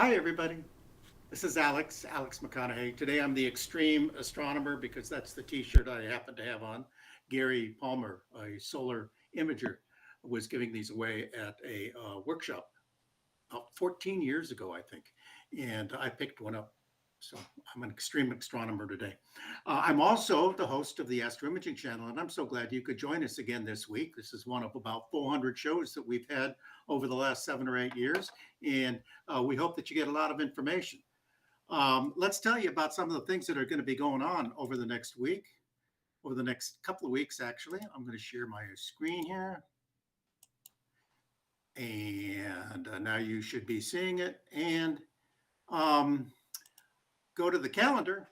Hi, everybody. This is Alex McConaughey. Today I'm the extreme astronomer because that's the t shirt I happen to have on. Gary Palmer, a solar imager, was giving these away at a workshop about 14 years ago, I think. And I picked one up. So I'm an extreme astronomer today. I'm also the host of the Astro Imaging channel, and I'm so glad you could join us again this week. This is one of about 400 shows that we've had over the last 7 or 8 years, and we hope that you get a lot of information. Let's tell you about some of the things that are going to be going on over the next week, over the next couple of weeks, actually. I'm going to share my screen here. And now you should be seeing it. And go to the calendar.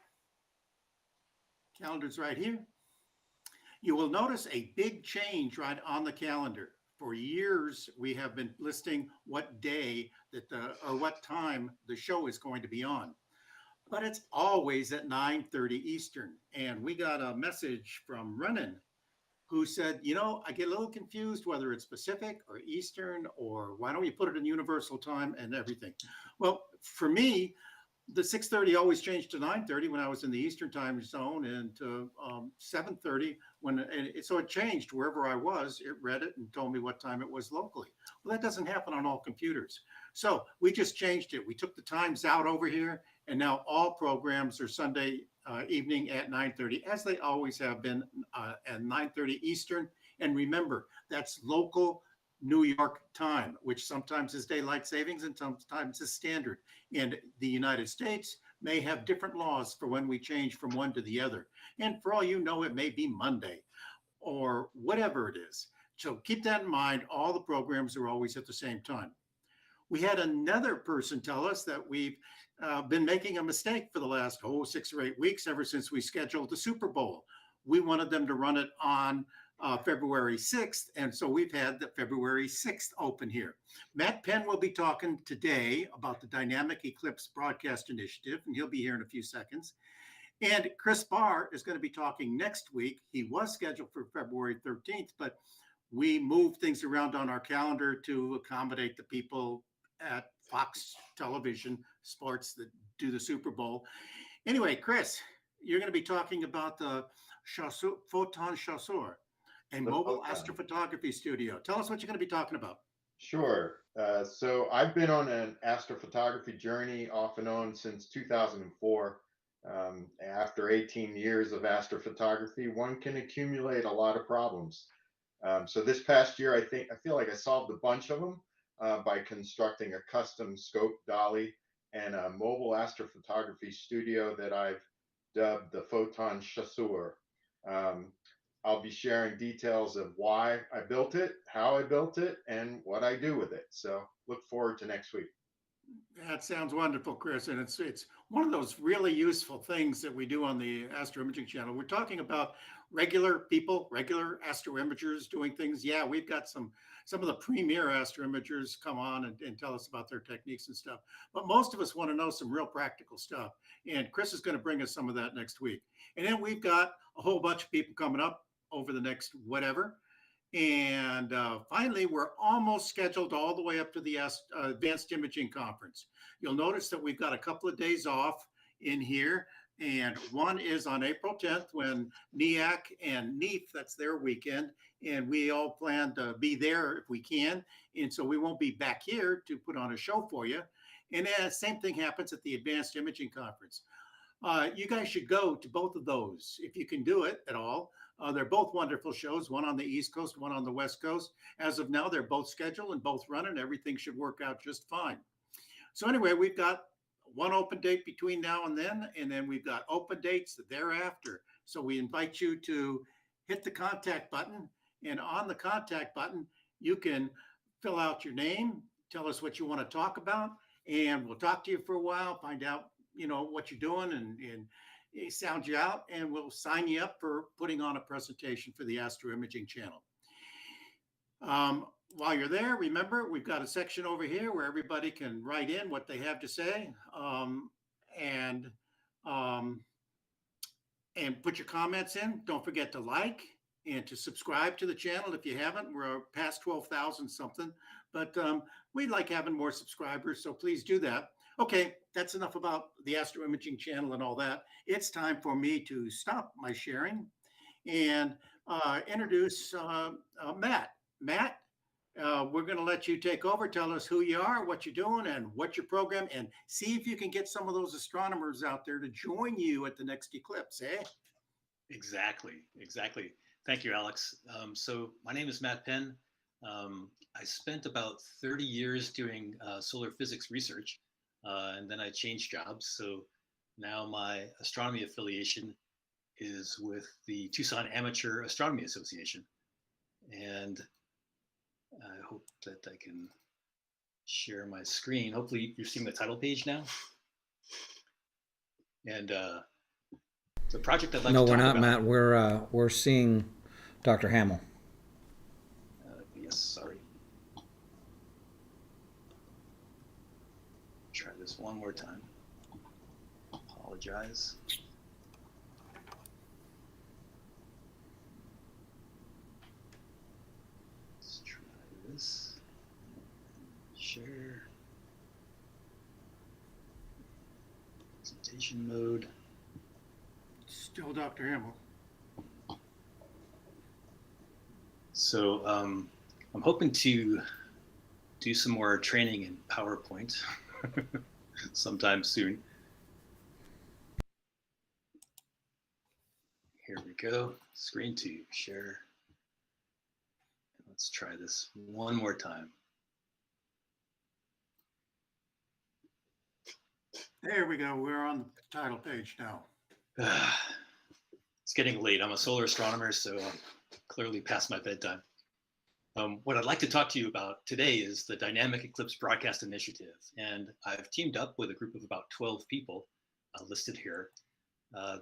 Calendar's right here. You will notice a big change right on the calendar. For years, we have been listing what day that or what time the show is going to be on. But it's always at 9:30 Eastern. And we got a message from Renan who said, I get a little confused whether it's Pacific or Eastern, or why don't you put it in Universal Time and everything? Well, for me, the 6:30 always changed to 9:30 when I was in the Eastern time zone, and to 7:30 so it changed wherever I was. It read it and told me what time it was locally. Well, that doesn't happen on all computers. So we just changed it. We took the times out over here, and now all programs are Sunday evening at 9:30, as they always have been at 9:30 Eastern. And remember, that's local New York time, which sometimes is daylight savings and sometimes is standard. And the United States may have different laws for when we change from one to the other. And for all you know, it may be Monday or whatever it is. So keep that in mind. All the programs are always at the same time. We had another person tell us that we've been making a mistake for the last 6 or 8 weeks, ever since we scheduled the Super Bowl. We wanted them to run it on February 6th, and so we've had the February 6th open here. Matt Penn will be talking today about the Dynamic Eclipse Broadcast Initiative, and he'll be here in a few seconds. And Chris Barr is going to be talking next week. He was scheduled for February 13th, but we moved things around on our calendar to accommodate the people at Fox Television Sports that do the Super Bowl. Anyway, Chris, you're going to be talking about the Photon Chasseur, a mobile astrophotography studio. Tell us what you're going to be talking about. Sure. So I've been on an astrophotography journey off and on since 2004. After 18 years of astrophotography, one can accumulate a lot of problems. So this past year, I feel like I solved a bunch of them by constructing a custom scope dolly and a mobile astrophotography studio that I've dubbed the Photon Chasseur. I'll be sharing details of why I built it, how I built it, and what I do with it. So look forward to next week. That sounds wonderful, Chris. And it's one of those really useful things that we do on the Astro Imaging channel. We're talking about regular people, regular astro imagers doing things. Yeah, we've got some of the premier astro imagers come on and tell us about their techniques and stuff. But most of us want to know some real practical stuff. And Chris is going to bring us some of that next week. And then we've got a whole bunch of people coming up over the next whatever. And finally, we're almost scheduled all the way up to the Advanced Imaging Conference. You'll notice that we've got a couple of days off in here. And one is on April 10th when NEAC and NEAF, that's their weekend. And we all plan to be there if we can. And so we won't be back here to put on a show for you. And the same thing happens at the Advanced Imaging Conference. You guys should go to both of those if you can do it at all. They're both wonderful shows, one on the East Coast, one on the West Coast. As of now, they're both scheduled and both running. Everything should work out just fine. So anyway, we've got one open date between now and then we've got open dates thereafter. So we invite you to hit the contact button, and on the contact button, you can fill out your name, tell us what you want to talk about, and we'll talk to you for a while, find out, what you're doing, and sound you out, and we'll sign you up for putting on a presentation for the Astro Imaging channel. While you're there, remember, we've got a section over here where everybody can write in what they have to say, and put your comments in. Don't forget to like and to subscribe to the channel if you haven't. We're past 12,000 something, but we'd like having more subscribers, so please do that. Okay, that's enough about the Astro Imaging channel and all that. It's time for me to stop my sharing and introduce Matt. Matt, we're going to let you take over. Tell us who you are, what you're doing, and what your program, and see if you can get some of those astronomers out there to join you at the next eclipse, eh? Exactly. Thank you, Alex. So my name is Matt Penn. I spent about 30 years doing solar physics research, and then I changed jobs. So now my astronomy affiliation is with the Tucson Amateur Astronomy Association. And I hope that I can share my screen. Hopefully you're seeing the title page now. And the project I'd like No, to we're talk not, about. Matt. We're seeing Dr. Hamill. Yes, sorry. Try this one more time. Apologize. Let's try this. Share. Presentation mode. Still Dr. Hamill. So I'm hoping to do some more training in PowerPoint sometime soon. Here we go. Screen 2, share. Let's try this one more time. There we go. We're on the title page now. It's getting late. I'm a solar astronomer, so I'm clearly past my bedtime. What I'd like to talk to you about today is the Dynamic Eclipse Broadcast Initiative. And I've teamed up with a group of about 12 people listed here.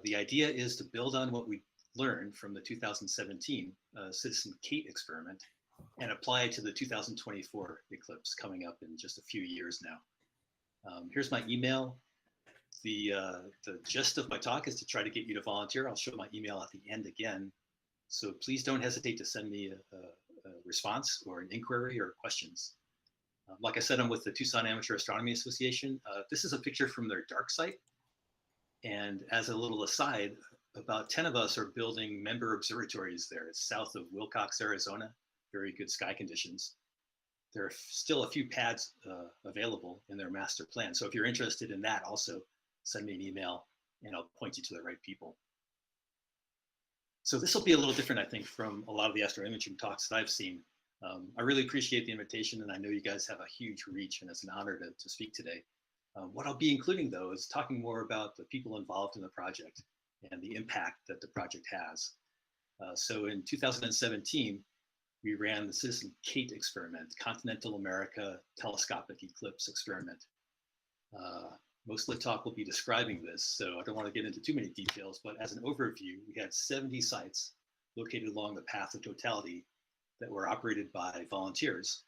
The idea is to build on what we learned from the 2017 Citizen Kate experiment and apply it to the 2024 eclipse coming up in just a few years now. Here's my email. The gist of my talk is to try to get you to volunteer. I'll show my email at the end again. So please don't hesitate to send me a response or an inquiry or questions. Like I said, I'm with the Tucson Amateur Astronomy Association. This is a picture from their dark site. And as a little aside, about 10 of us are building member observatories there. It's south of Wilcox, Arizona, very good sky conditions. There are still a few pads available in their master plan. So if you're interested in that, also send me an email and I'll point you to the right people. So this will be a little different, I think, from a lot of the astroimaging talks that I've seen. I really appreciate the invitation, and I know you guys have a huge reach, and it's an honor to speak today. What I'll be including, though, is talking more about the people involved in the project and the impact that the project has. So in 2017, we ran the Citizen Kate experiment, Continental America Telescopic Eclipse Experiment. Most of the talk will be describing this, so I don't want to get into too many details, but as an overview, we had 70 sites located along the path of totality that were operated by volunteers.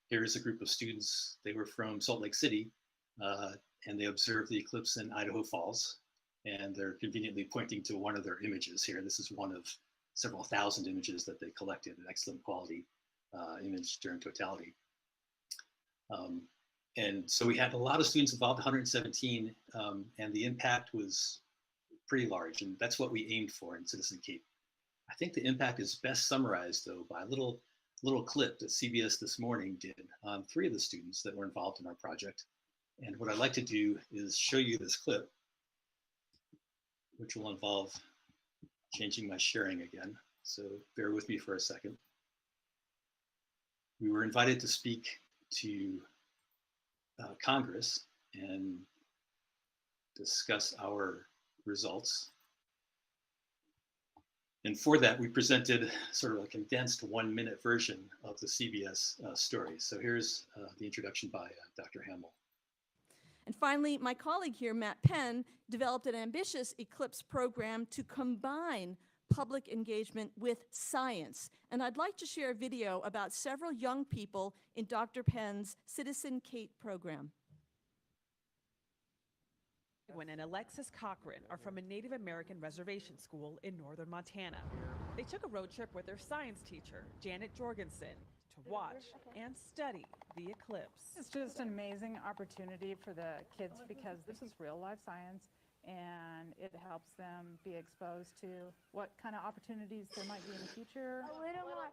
Here's a group of students. They were from Salt Lake City, and they observed the eclipse in Idaho Falls, and they're conveniently pointing to one of their images here. This is one of several thousand images that they collected, an excellent quality image during totality. And so we had a lot of students involved, 117, and the impact was pretty large, and that's what we aimed for in Citizen Kate. I think the impact is best summarized, though, by a little clip that CBS This Morning did on 3 of the students that were involved in our project. And what I'd like to do is show you this clip, which will involve changing my sharing again. So bear with me for a second. We were invited to speak to Congress and discuss our results. And for that, we presented sort of a condensed 1-minute version of the CBS story. So here's the introduction by Dr. Hamill. And finally, my colleague here, Matt Penn, developed an ambitious eclipse program to combine public engagement with science. And I'd like to share a video about several young people in Dr. Penn's Citizen Kate program. Edwin and Alexis Cochran are from a Native American reservation school in northern Montana. They took a road trip with their science teacher, Janet Jorgensen, to to watch and study the eclipse. It's just an amazing opportunity for the kids because this is real life science and it helps them be exposed to what kind of opportunities there might be in the future.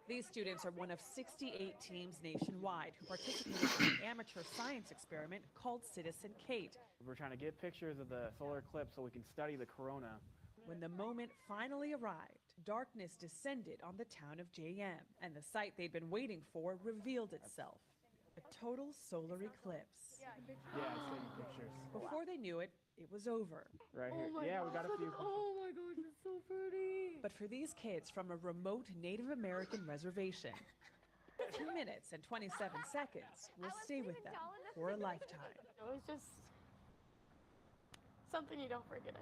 These students are one of 68 teams nationwide who participated in an amateur science experiment called Citizen Kate. We're trying to get pictures of the solar eclipse so we can study the corona. When the moment finally arrived, darkness descended on the town of JM, and the sight they'd been waiting for revealed itself. A total solar eclipse. Yeah, it's taking pictures. Before they knew it, it was over. Right here. Yeah, we got a few. Oh my gosh, it's so pretty. But for these kids from a remote Native American reservation, 2 minutes and 27 seconds will stay with them for a lifetime. It was just something you don't forget.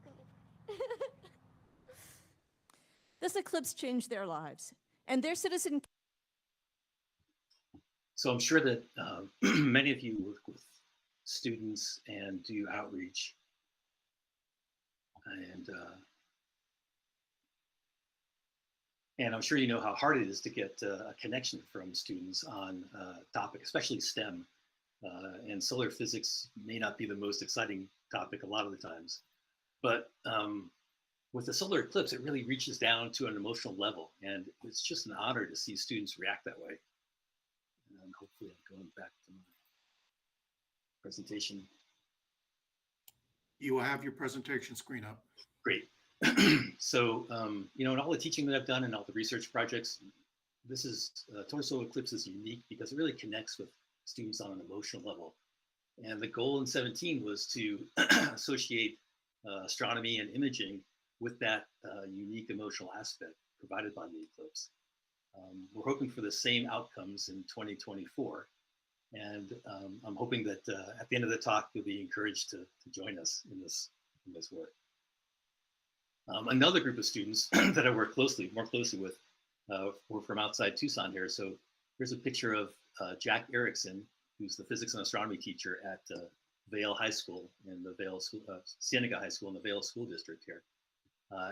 I guess. This eclipse changed their lives, and their citizen. So I'm sure that many of you work with students and do outreach. And I'm sure you know how hard it is to get a connection from students on a topic, especially STEM. And solar physics may not be the most exciting topic a lot of the times. But with the solar eclipse, it really reaches down to an emotional level. And it's just an honor to see students react that way. And hopefully I'm going back to my presentation. You will have your presentation screen up. Great. So, you know, in all the teaching that I've done and all the research projects, this is, total solar eclipse is unique because it really connects with students on an emotional level. And the goal in 17 was to associate astronomy and imaging with that unique emotional aspect provided by the eclipse. We're hoping for the same outcomes in 2024. And I'm hoping that at the end of the talk, you'll be encouraged to join us in this work. Another group of students that I work more closely with were from outside Tucson here. So here's a picture of Jack Erickson, who's the physics and astronomy teacher at Vail High School in the Vail School, Cienega High School in the Vail School District here.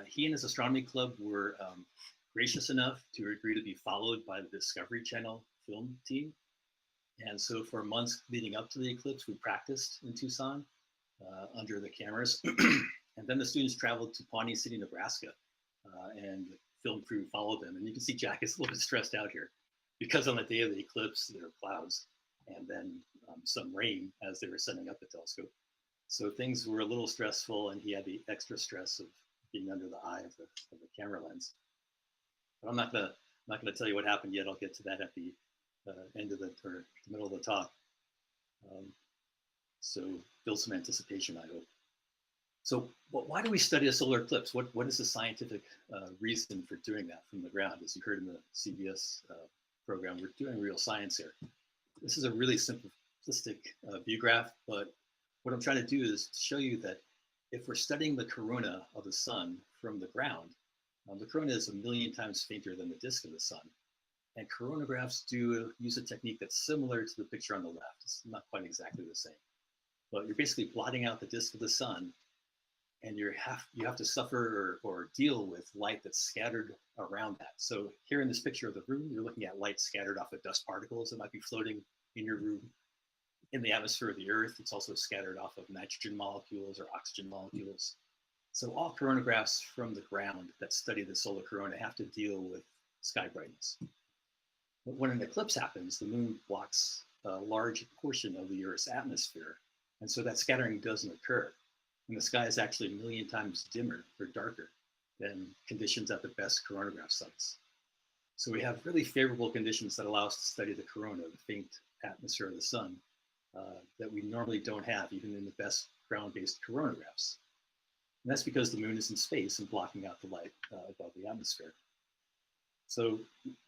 He and his astronomy club were gracious enough to agree to be followed by the Discovery Channel film team. And so for months leading up to the eclipse, we practiced in Tucson under the cameras. And then the students traveled to Pawnee City, Nebraska, and film crew followed them. And you can see Jack is a little bit stressed out here because on the day of the eclipse, there are clouds and then some rain as they were setting up the telescope. So things were a little stressful, and he had the extra stress of being under the eye of the camera lens. But I'm not gonna tell you what happened yet. I'll get to that at the end of the middle of the talk. So build some anticipation, I hope. So why do we study a solar eclipse? What is the scientific reason for doing that from the ground? As you heard in the CBS program, we're doing real science here. This is a really simplistic view graph, but what I'm trying to do is show you that if we're studying the corona of the sun from the ground, the corona is 1,000,000 times fainter than the disk of the sun. And coronagraphs do use a technique that's similar to the picture on the left. It's not quite exactly the same, but you're basically blotting out the disk of the sun, and you have to suffer or deal with light that's scattered around that. So here in this picture of the room, you're looking at light scattered off of dust particles that might be floating in your room. In the atmosphere of the Earth, it's also scattered off of nitrogen molecules or oxygen molecules. So all coronagraphs from the ground that study the solar corona have to deal with sky brightness. But when an eclipse happens, the moon blocks a large portion of the Earth's atmosphere, and so that scattering doesn't occur. And the sky is actually 1,000,000 times dimmer or darker than conditions at the best coronagraph sites. So we have really favorable conditions that allow us to study the corona, the faint atmosphere of the sun, that we normally don't have even in the best ground-based coronagraphs. And that's because the moon is in space and blocking out the light above the atmosphere. So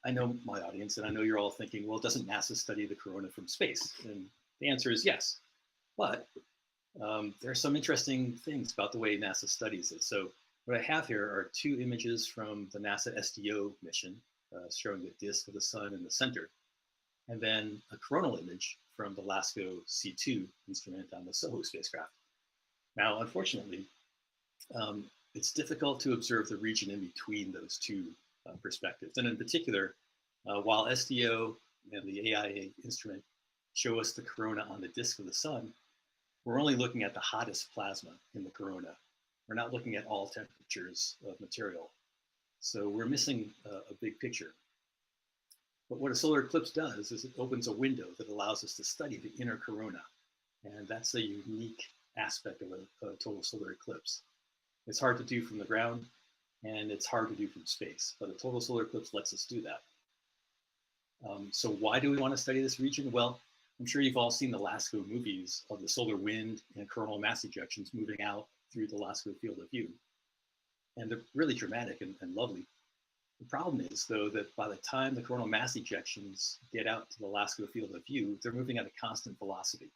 I know my audience, and I know you're all thinking, well, doesn't NASA study the corona from space? And the answer is yes. But there are some interesting things about the way NASA studies it. So what I have here are 2 images from the NASA SDO mission showing the disk of the sun in the center, and then a coronal image from the LASCO C2 instrument on the SOHO spacecraft. Now, unfortunately, it's difficult to observe the region in between those 2 perspectives. And in particular, while SDO and the AIA instrument show us the corona on the disk of the sun, we're only looking at the hottest plasma in the corona. We're not looking at all temperatures of material. So we're missing a big picture. But what a solar eclipse does is it opens a window that allows us to study the inner corona. And that's a unique aspect of a total solar eclipse. It's hard to do from the ground, and it's hard to do from space, but a total solar eclipse lets us do that. So why do we want to study this region? Well, I'm sure you've all seen the LASCO movies of the solar wind and coronal mass ejections moving out through the LASCO field of view. And they're really dramatic and lovely. The problem is, though, that by the time the coronal mass ejections get out to the LASCO field of view, they're moving at a constant velocity.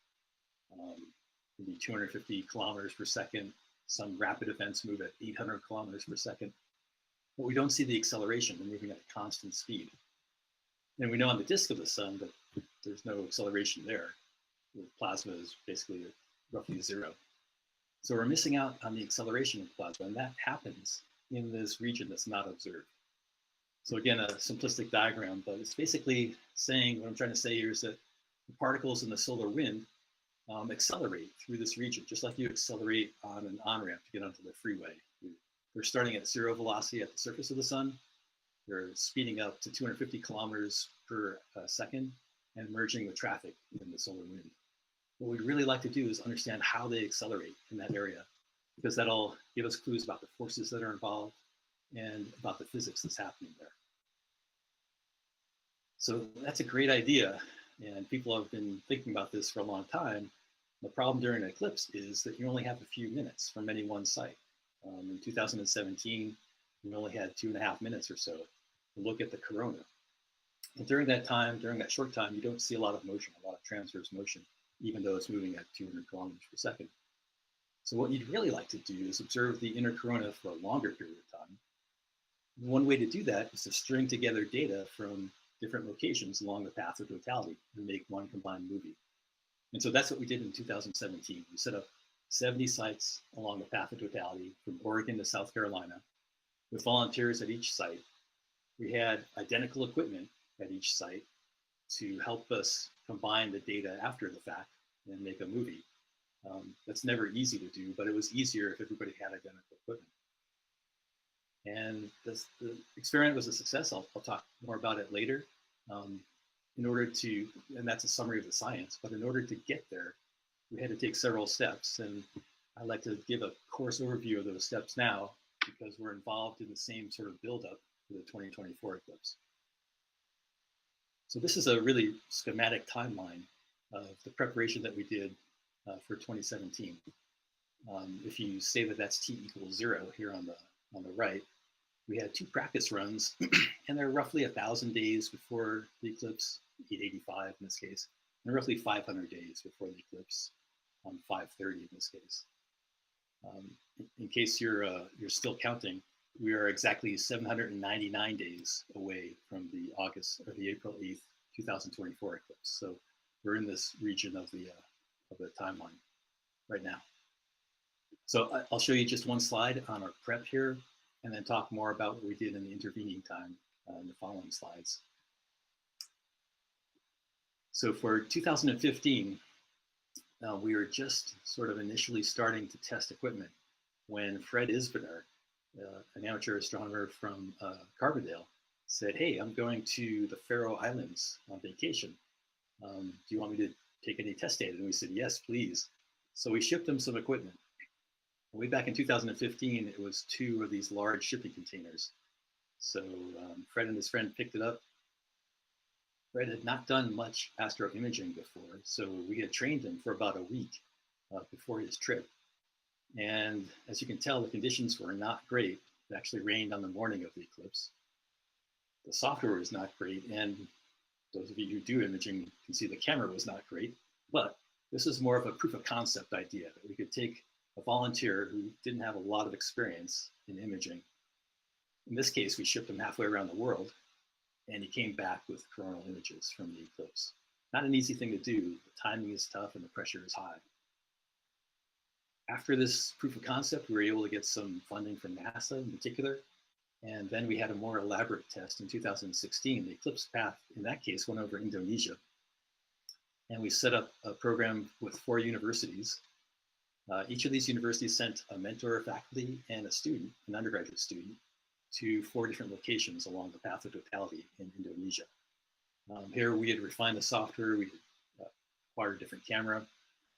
Maybe 250 kilometers per second. Some rapid events move at 800 kilometers per second. But we don't see the acceleration. They're moving at a constant speed. And we know on the disk of the sun that there's no acceleration there. The plasma is basically roughly zero. So we're missing out on the acceleration of plasma, and that happens in this region that's not observed. So again, a simplistic diagram, but it's basically saying, what I'm trying to say here is that the particles in the solar wind accelerate through this region, just like you accelerate on an on-ramp to get onto the freeway. They're starting at zero velocity at the surface of the sun. They're speeding up to 250 kilometers per second and merging with traffic in the solar wind. What we'd really like to do is understand how they accelerate in that area, because that'll give us clues about the forces that are involved and about the physics that's happening there. So that's a great idea, and people have been thinking about this for a long time. The problem during an eclipse is that you only have a few minutes from any one site. In 2017, we only had 2.5 minutes or so to look at the corona. And during that time, during that short time, you don't see a lot of motion, a lot of transverse motion, even though it's moving at 200 kilometers per second. So what you'd really like to do is observe the inner corona for a longer period of time. One way to do that is to string together data from different locations along the path of totality and make one combined movie. And so that's what we did in 2017. We set up 70 sites along the path of totality from Oregon to South Carolina with volunteers at each site. We had identical equipment at each site to help us combine the data after the fact and make a movie. That's never easy to do, but it was easier if everybody had identical equipment. And the experiment was a success. I'll talk more about it later. In order to, and that's a summary of the science, but in order to get there, we had to take several steps. And I'd like to give a course overview of those steps now, because we're involved in the same sort of buildup for the 2024 eclipse. So this is a really schematic timeline of the preparation that we did for 2017. If you say that that's t equals 0 here on the right, we had 2 practice runs, and they're roughly 1,000 days before the eclipse, 885 in this case, and roughly 500 days before the eclipse, 530 in this case. In case you're still counting, we are exactly 799 days away from the April 8th, 2024 eclipse. So we're in this region of the timeline right now. So I'll show you just one slide on our prep here, and then talk more about what we did in the intervening time in the following slides. So for 2015, we were just sort of initially starting to test equipment when Fred Isvener, an amateur astronomer from Carbondale, said, "Hey, I'm going to the Faroe Islands on vacation. Do you want me to take any test data?" And we said, "Yes, please." So we shipped him some equipment. Way back in 2015, it was 2 of these large shipping containers. So Fred and his friend picked it up. Fred had not done much astro imaging before, so we had trained him for about a week before his trip. And as you can tell, the conditions were not great. It actually rained on the morning of the eclipse. The software was not great, and those of you who do imaging can see the camera was not great, but this is more of a proof of concept idea that we could take a volunteer who didn't have a lot of experience in imaging. In this case, we shipped him halfway around the world, and he came back with coronal images from the eclipse. Not an easy thing to do. The timing is tough and the pressure is high. After this proof of concept, we were able to get some funding from NASA in particular, And then we had a more elaborate test in 2016. The eclipse path, in that case, went over Indonesia. And we set up a program with 4 universities. Each of these universities sent a mentor, a faculty, and a student, an undergraduate student, to 4 different locations along the path of totality in Indonesia. Here we had refined the software, we had acquired a different camera,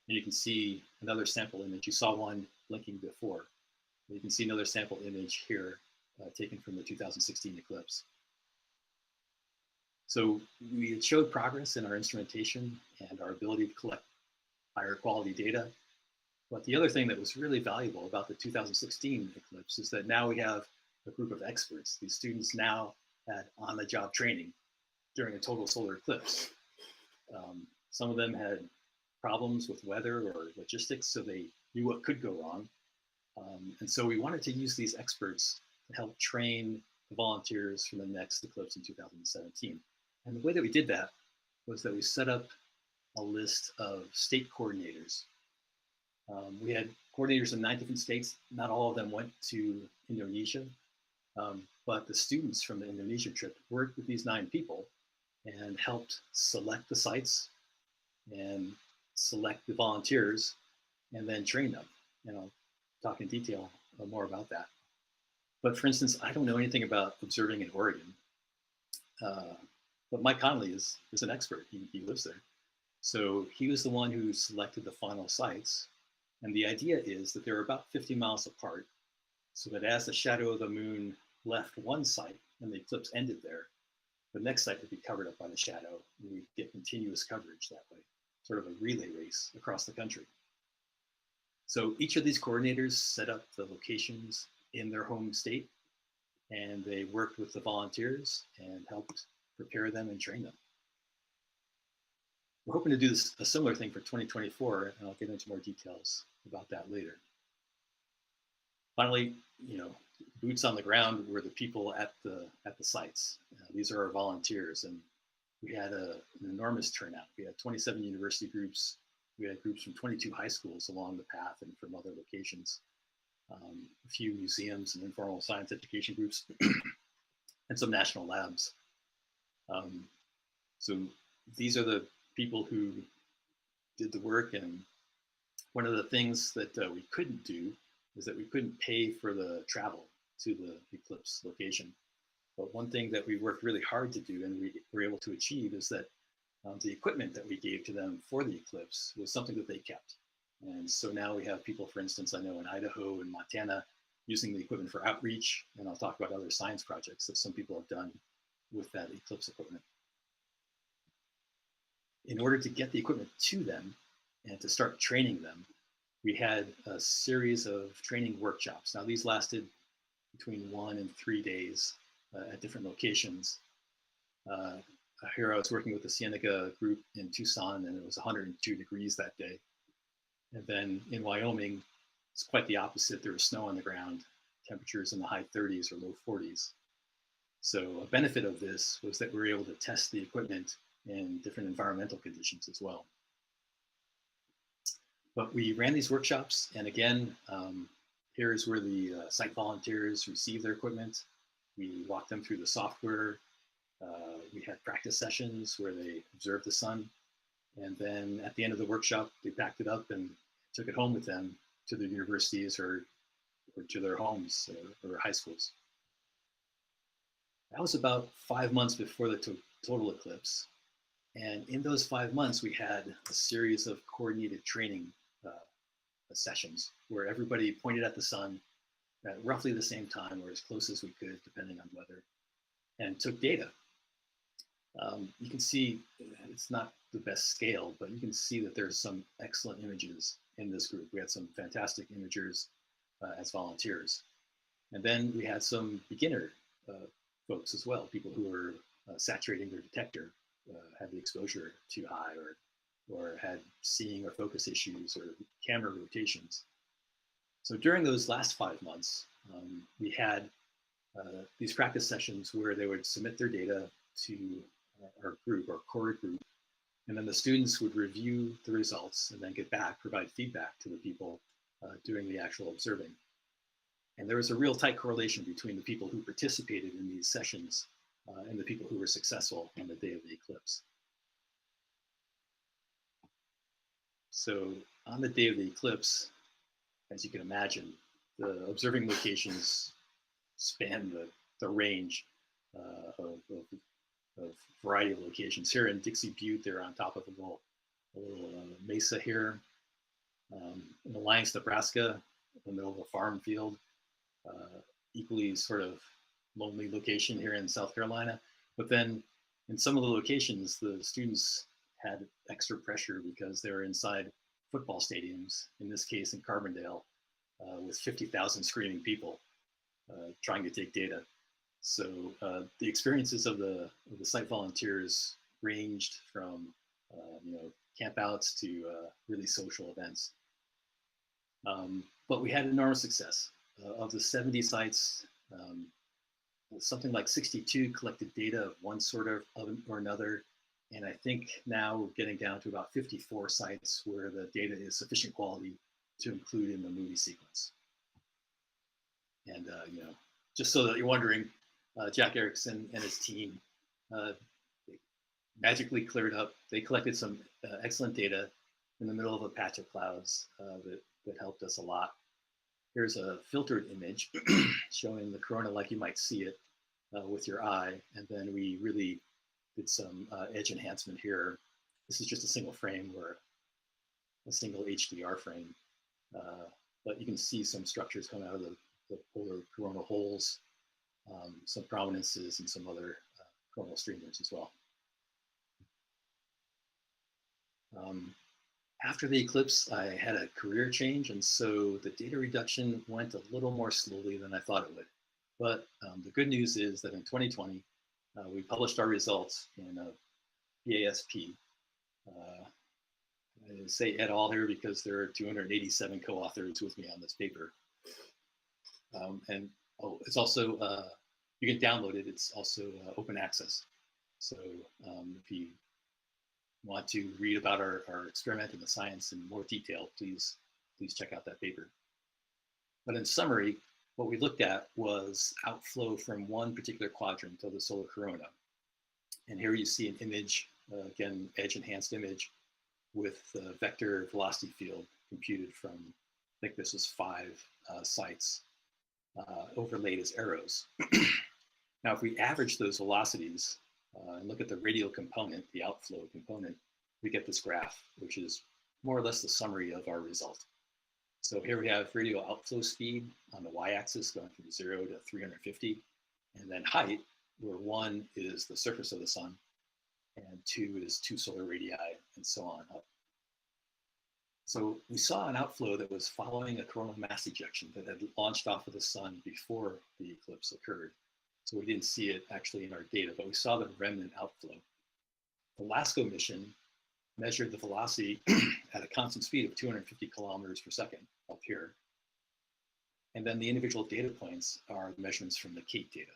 and you can see another sample image. You saw one blinking before. You can see another sample image here taken from the 2016 eclipse. So we had showed progress in our instrumentation and our ability to collect higher quality data. But the other thing that was really valuable about the 2016 eclipse is that now we have a group of experts. These students now had on-the-job training during a total solar eclipse. Some of them had problems with weather or logistics, so they knew what could go wrong. And so we wanted to use these experts to help train the volunteers for the next eclipse in 2017. And the way that we did that was that we set up a list of state coordinators. We had coordinators in 9 different states. Not all of them went to Indonesia, but the students from the Indonesia trip worked with these 9 people and helped select the sites and select the volunteers and then train them. And I'll talk in detail more about that. But for instance, I don't know anything about observing in Oregon, but Mike Connolly is an expert. He lives there. So he was the one who selected the final sites. And the idea is that they're about 50 miles apart, so that as the shadow of the moon left one site and the eclipse ended there, the next site would be covered up by the shadow, and we'd get continuous coverage that way, sort of a relay race across the country. So each of these coordinators set up the locations in their home state, and they worked with the volunteers and helped prepare them and train them. We're hoping to do a similar thing for 2024, and I'll get into more details about that later. Finally, boots on the ground were the people at the sites. These are our volunteers, and we had an enormous turnout. We had 27 university groups. We had groups from 22 high schools along the path and from other locations, a few museums and informal science education groups, and some national labs. So these are the people who did the work, and one of the things that we couldn't do is that we couldn't pay for the travel to the eclipse location. But one thing that we worked really hard to do and we were able to achieve is that the equipment that we gave to them for the eclipse was something that they kept. And so now we have people, for instance, I know in Idaho and Montana, using the equipment for outreach, and I'll talk about other science projects that some people have done with that eclipse equipment. In order to get the equipment to them and to start training them, we had a series of training workshops. Now these lasted between 1 and 3 days at different locations. Here I was working with the Cienega group in Tucson, and it was 102 degrees that day. And then in Wyoming, it's quite the opposite. There was snow on the ground, temperatures in the high 30s or low 40s. So a benefit of this was that we were able to test the equipment in different environmental conditions as well. But we ran these workshops, and again, here's where the site volunteers receive their equipment. We walked them through the software. We had practice sessions where they observed the sun. And then at the end of the workshop, they packed it up and took it home with them to the universities or to their homes or high schools. That was about 5 months before the total eclipse. And in those 5 months, we had a series of coordinated training sessions where everybody pointed at the sun at roughly the same time or as close as we could, depending on weather, and took data. You can see it's not the best scale, but you can see that there's some excellent images in this group. We had some fantastic imagers as volunteers. And then we had some beginner folks as well, people who were saturating their detector, had the exposure too high, or had seeing or focus issues or camera rotations. So during those last 5 months, we had these practice sessions where they would submit their data to our group, our core group, and then the students would review the results and then get back, provide feedback to the people doing the actual observing. And there was a real tight correlation between the people who participated in these sessions and the people who were successful on the day of the eclipse. So on the day of the eclipse, as you can imagine, the observing locations span the range of variety of locations. Here in Dixie Butte, they're on top of a little mesa here. In Alliance, Nebraska, in the middle of a farm field, equally sort of lonely location here in South Carolina. But then in some of the locations, the students had extra pressure because they were inside football stadiums, in this case in Carbondale, with 50,000 screaming people trying to take data. So the experiences of the site volunteers ranged from campouts to really social events. But we had enormous success. Of the 70 sites, something like 62 collected data of one sort of or another. And I think now we're getting down to about 54 sites where the data is sufficient quality to include in the movie sequence. And just so that you're wondering, Jack Erickson and his team magically cleared up. They collected some excellent data in the middle of a patch of clouds that helped us a lot. Here's a filtered image showing the corona like you might see it with your eye. And then we really did some edge enhancement here. This is just a single frame or a single HDR frame. But you can see some structures coming out of the polar coronal holes, some prominences and some other coronal streamers as well. After the eclipse, I had a career change, and so the data reduction went a little more slowly than I thought it would. But the good news is that in 2020, we published our results in a PASP. I say et al. Here because there are 287 co-authors with me on this paper. And it's also, you can download it. It's also open access. So if you want to read about our experiment and the science in more detail, please check out that paper. But in summary, what we looked at was outflow from one particular quadrant of the solar corona. And here you see an image, again, edge enhanced image with the vector velocity field computed from, I think this was 5 sites overlaid as arrows. Now, if we average those velocities and look at the radial component, the outflow component, we get this graph, which is more or less the summary of our result. So here we have radial outflow speed on the y-axis going from 0 to 350, and then height, where 1 is the surface of the sun, and 2 is 2 solar radii, and so on up. So we saw an outflow that was following a coronal mass ejection that had launched off of the sun before the eclipse occurred. So we didn't see it actually in our data, but we saw the remnant outflow. The LASCO mission measured the velocity at a constant speed of 250 kilometers per second up here. And then the individual data points are the measurements from the CATE data.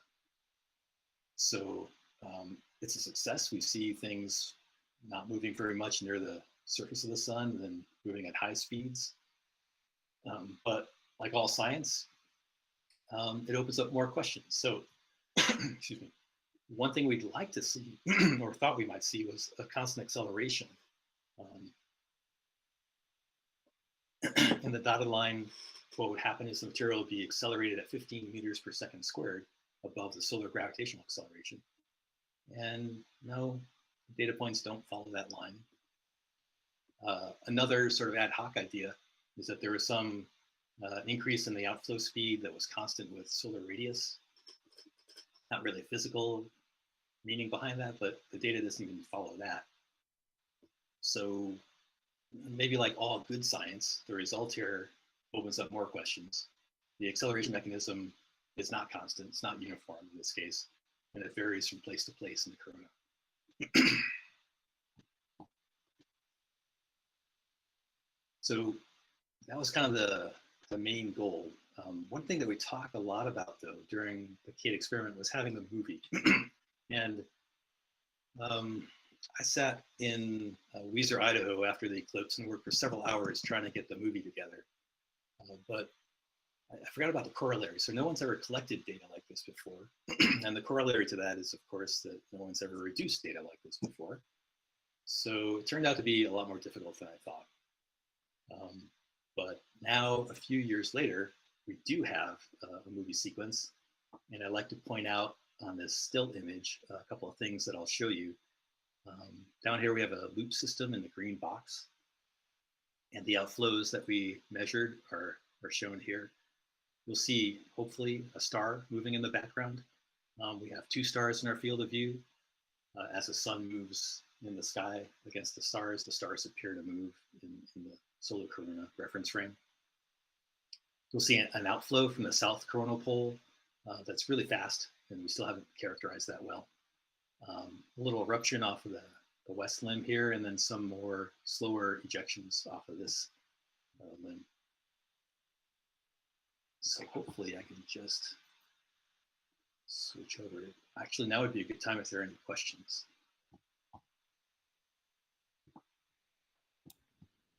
So it's a success. We see things not moving very much near the surface of the sun and then moving at high speeds. But like all science, it opens up more questions. So, excuse me, one thing we'd like to see, or thought we might see, was a constant acceleration. In the dotted line, what would happen is the material would be accelerated at 15 meters per second squared above the solar gravitational acceleration. And no, data points don't follow that line. Another sort of ad hoc idea is that there was some increase in the outflow speed that was constant with solar radius. Not really physical meaning behind that, but the data doesn't even follow that. So maybe like all good science, the result here opens up more questions. The acceleration mechanism is not constant, it's not uniform in this case, and it varies from place to place in the corona. So that was kind of the main goal. One thing that we talked a lot about though during the CATE experiment was having the movie. And I sat in Weiser, Idaho after the eclipse and worked for several hours trying to get the movie together. But I forgot about the corollary. So no one's ever collected data like this before. And the corollary to that is, of course, that no one's ever reduced data like this before. So it turned out to be a lot more difficult than I thought. But now, a few years later, we do have a movie sequence. And I'd like to point out on this still image a couple of things that I'll show you. Down here, we have a loop system in the green box. And the outflows that we measured are shown here. You'll see, hopefully, a star moving in the background. We have 2 stars in our field of view. As the sun moves in the sky against the stars appear to move in the solar corona reference frame. You'll see an outflow from the south coronal pole that's really fast, and we still haven't characterized that well. A little eruption off of the west limb here, and then some more slower ejections off of this limb. So hopefully I can just switch over. Actually, now would be a good time if there are any questions.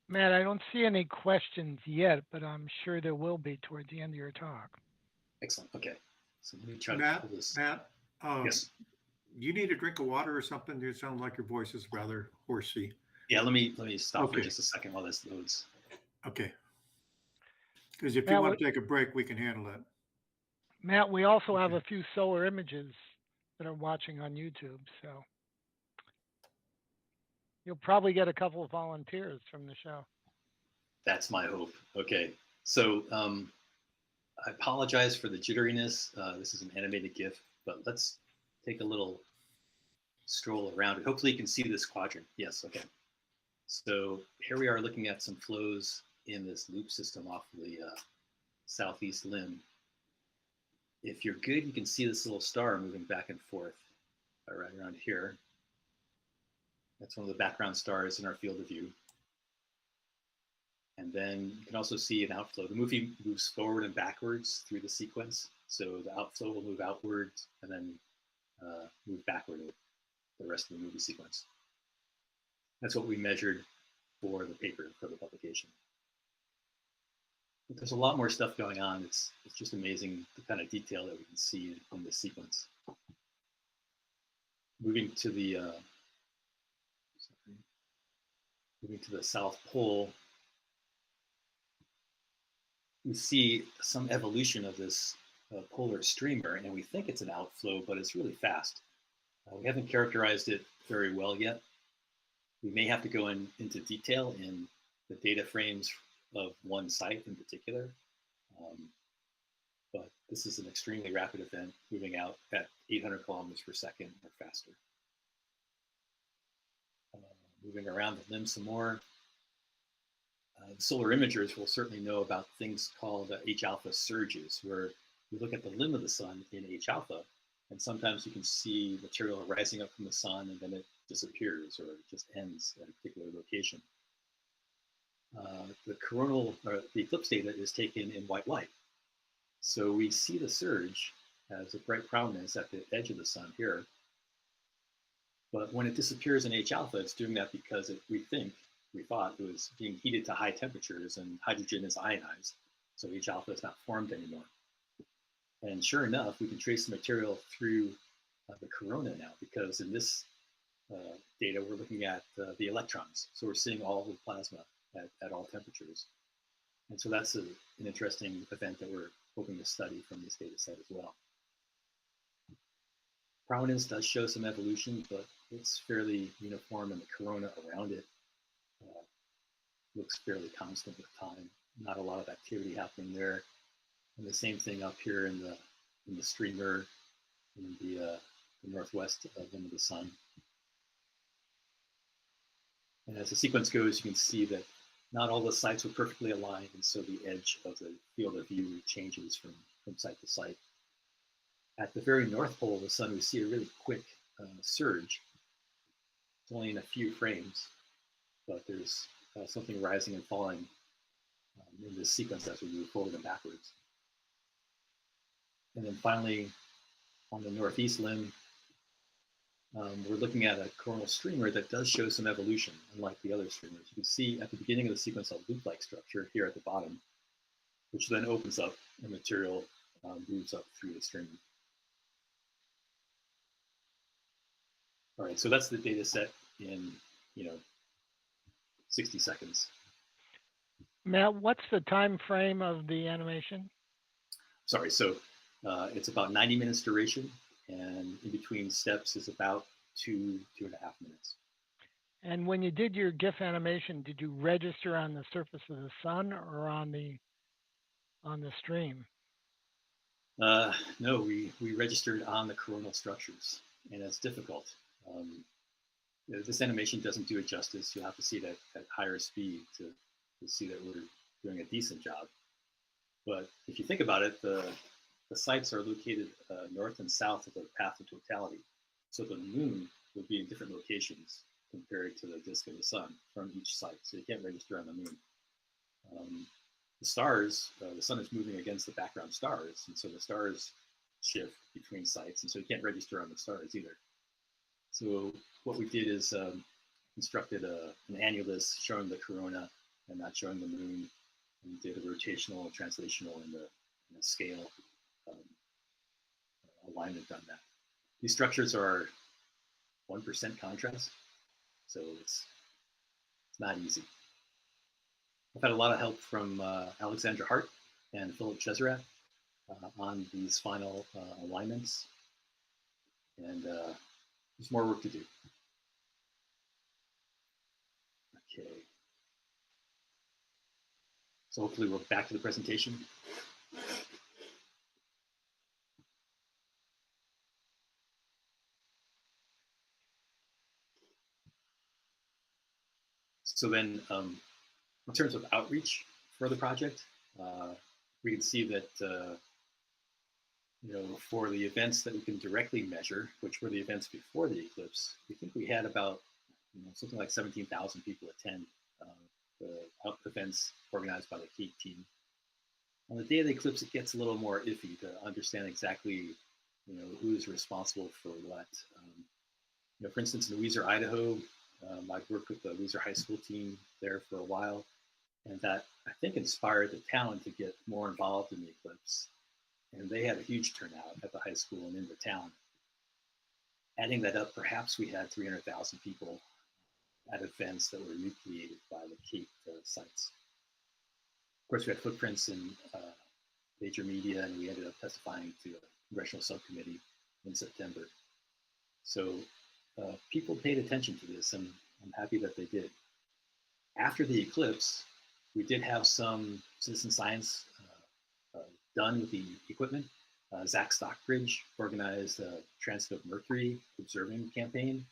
Matt, I don't see any questions yet, but I'm sure there will be toward the end of your talk. Excellent. Okay. So let me try to Matt, pull this. Matt, Yes. you need a drink of water or something? You sound like your voice is rather horsey. Yeah, let me stop for Okay. just a second while this loads. Okay. Because if you Matt, want to take a break, we can handle that. Matt, we also have Okay. a few solar images that are watching on YouTube, so you'll probably get a couple of volunteers from the show. That's my hope. Okay. So I apologize for the jitteriness. This is an animated GIF, but let's take a little stroll around it. Hopefully you can see this quadrant. Yes, okay. So here we are looking at some flows in this loop system off the southeast limb. If you're good, you can see this little star moving back and forth right around here. That's one of the background stars in our field of view. And then you can also see an outflow. The movie moves forward and backwards through the sequence. So the outflow will move outwards and then move backward the rest of the movie sequence. That's what we measured for the paper, for the publication. But there's a lot more stuff going on. It's just amazing the kind of detail that we can see in this sequence. Moving to the South Pole, we see some evolution of this polar streamer, and we think it's an outflow, but it's really fast. We haven't characterized it very well yet. We may have to go into detail in the data frames of one site in particular, but this is an extremely rapid event moving out at 800 kilometers per second or faster. Moving around the limb some more. The solar imagers will certainly know about things called H-alpha surges, where you look at the limb of the sun in H-alpha, and sometimes you can see material rising up from the sun and then it disappears or it just ends at a particular location. The eclipse data is taken in white light. So we see the surge as a bright prominence at the edge of the sun here. But when it disappears in H-alpha, it's doing that because we thought it was being heated to high temperatures and hydrogen is ionized. So H-alpha is not formed anymore. And sure enough, we can trace the material through the corona now, because in this data, we're looking at the electrons. So we're seeing all the plasma at all temperatures. And so that's an interesting event that we're hoping to study from this data set as well. Prominence does show some evolution, but it's fairly uniform, and the corona around it looks fairly constant with time. Not a lot of activity happening there. And the same thing up here in the streamer in the northwest limb of the sun. And as the sequence goes, you can see that not all the sites were perfectly aligned, and so the edge of the field of view changes from site to site. At the very north pole of the sun, we see a really quick surge. It's only in a few frames, but there's something rising and falling in this sequence as we move forward and backwards. And then finally, on the northeast limb, we're looking at a coronal streamer that does show some evolution, unlike the other streamers. You can see at the beginning of the sequence a loop-like structure here at the bottom. which then opens up and material moves up through the stream. All right, so that's the data set in 60 seconds. Matt, what's the time frame of the animation? Sorry, so it's about 90 minutes duration, and in between steps is about 2.5 minutes. And when you did your GIF animation, did you register on the surface of the sun or on the stream? No, we registered on the coronal structures, and it's difficult. This animation doesn't do it justice. You'll have to see it at higher speed to see that we're doing a decent job. But if you think about it, the sites are located north and south of the path of totality. So the moon would be in different locations compared to the disk of the sun from each site. So you can't register on the moon. The stars, the sun is moving against the background stars, and so the stars shift between sites, and so you can't register on the stars either. So what we did is constructed an annulus showing the corona and not showing the moon, and did a rotational, translational, and a scale alignment on that. These structures are 1% contrast, so it's not easy. I've had a lot of help from Alexandra Hart and Philip Cheserat on these final alignments, and there's more work to do. Okay. So hopefully we're back to the presentation. So then, in terms of outreach for the project, we can see that for the events that we can directly measure, which were the events before the eclipse, we think we had about something like 17,000 people attend the events organized by the CAPE team. On the day of the eclipse, it gets a little more iffy to understand exactly who is responsible for what. For instance, in Weiser, Idaho, I've worked with the Weiser High School team there for a while, and that I think inspired the town to get more involved in the eclipse. And they had a huge turnout at the high school and in the town. Adding that up, perhaps we had 300,000 people at events that were nucleated by the CAPE sites. Of course, we had footprints in major media, and we ended up testifying to a congressional subcommittee in September. So people paid attention to this, and I'm happy that they did. After the eclipse, we did have some citizen science done with the equipment. Zach Stockbridge organized a Transit of Mercury observing campaign